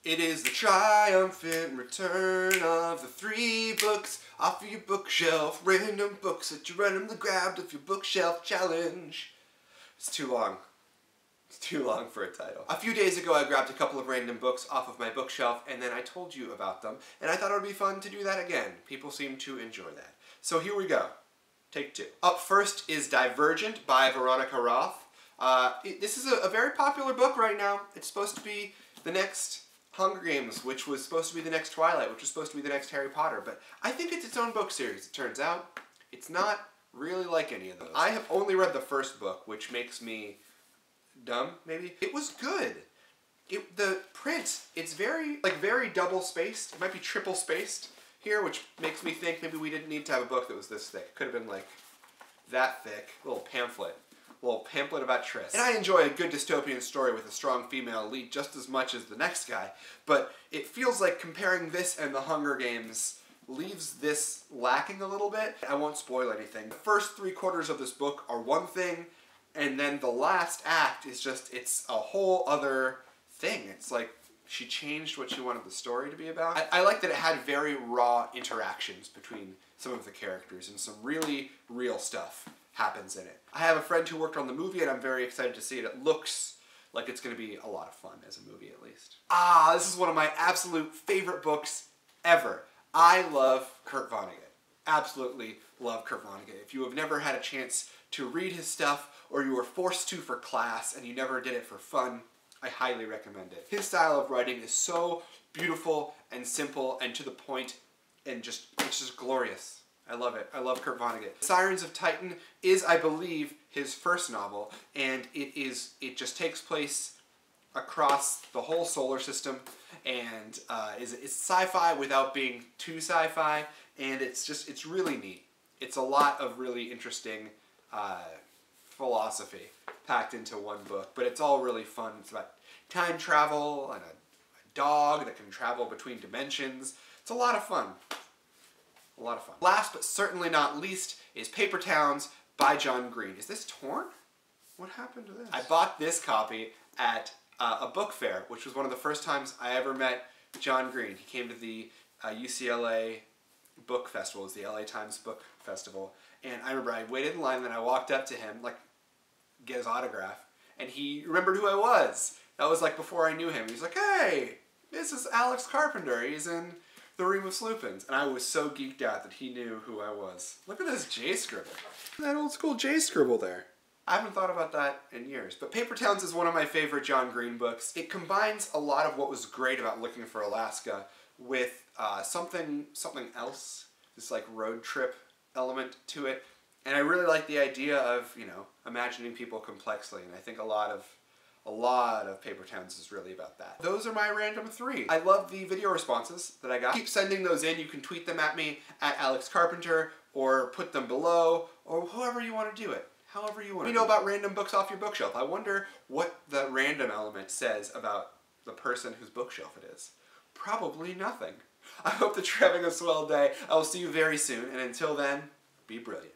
It is the triumphant return of the 3 books off of your bookshelf. Random books that you randomly grabbed off your bookshelf challenge. It's too long. It's too long for a title. A few days ago I grabbed a couple of random books off of my bookshelf and then I told you about them. And I thought it would be fun to do that again. People seem to enjoy that. So here we go. Take 2. Up first is Divergent by Veronica Roth. This is a very popular book right now. It's supposed to be the next Hunger Games, which was supposed to be the next Twilight, which was supposed to be the next Harry Potter, but I think it's its own book series. It turns out it's not really like any of those. I have only read the first book, which makes me dumb, maybe. It was good. The print, it's very double-spaced. It might be triple-spaced here, which makes me think maybe we didn't need to have a book that was this thick. It could have been like that thick, a little pamphlet about Triss. And I enjoy a good dystopian story with a strong female lead just as much as the next guy, but it feels like comparing this and the Hunger Games leaves this lacking a little bit. I won't spoil anything. The first 3/4 of this book are one thing, and then the last act is just, it's a whole other thing. It's like she changed what she wanted the story to be about. I like that it had very raw interactions between some of the characters and some really real stuff happens in it. I have a friend who worked on the movie and I'm very excited to see it. It looks like it's going to be a lot of fun as a movie at least. This is one of my absolute favorite books ever. I love Kurt Vonnegut. Absolutely love Kurt Vonnegut. If you have never had a chance to read his stuff or you were forced to for class and you never did it for fun, I highly recommend it. His style of writing is so beautiful and simple and to the point and it's just glorious. I love it. I love Kurt Vonnegut. Sirens of Titan is, I believe, his first novel, and it just takes place across the whole solar system, and it's sci-fi without being too sci-fi, and it's really neat. It's a lot of really interesting philosophy packed into one book, but it's all really fun. It's about time travel and a dog that can travel between dimensions. It's a lot of fun. A lot of fun. Last but certainly not least is Paper Towns by John Green. Is this torn? What happened to this? I bought this copy at a book fair, which was one of the first times I ever met John Green. He came to the UCLA Book Festival. It was the LA Times Book Festival. And I remember I waited in line and then I walked up to him, like, get his autograph. And he remembered who I was. That was like before I knew him. He was like, hey, this is Alex Carpenter. He's in The Remus Lupins. And I was so geeked out that he knew who I was. Look at this J scribble. That old school J scribble there. I haven't thought about that in years. But Paper Towns is one of my favorite John Green books. It combines a lot of what was great about Looking for Alaska with something else. This like road trip element to it. And I really like the idea of, you know, imagining people complexly. And I think a lot of Paper Towns is really about that. Those are my random 3. I love the video responses that I got. Keep sending those in. You can tweet them at me at Alex Carpenter or put them below or however you want to do it. However you want to. You know about random books off your bookshelf. I wonder what the random element says about the person whose bookshelf it is. Probably nothing. I hope that you're having a swell day. I will see you very soon, and until then, be brilliant.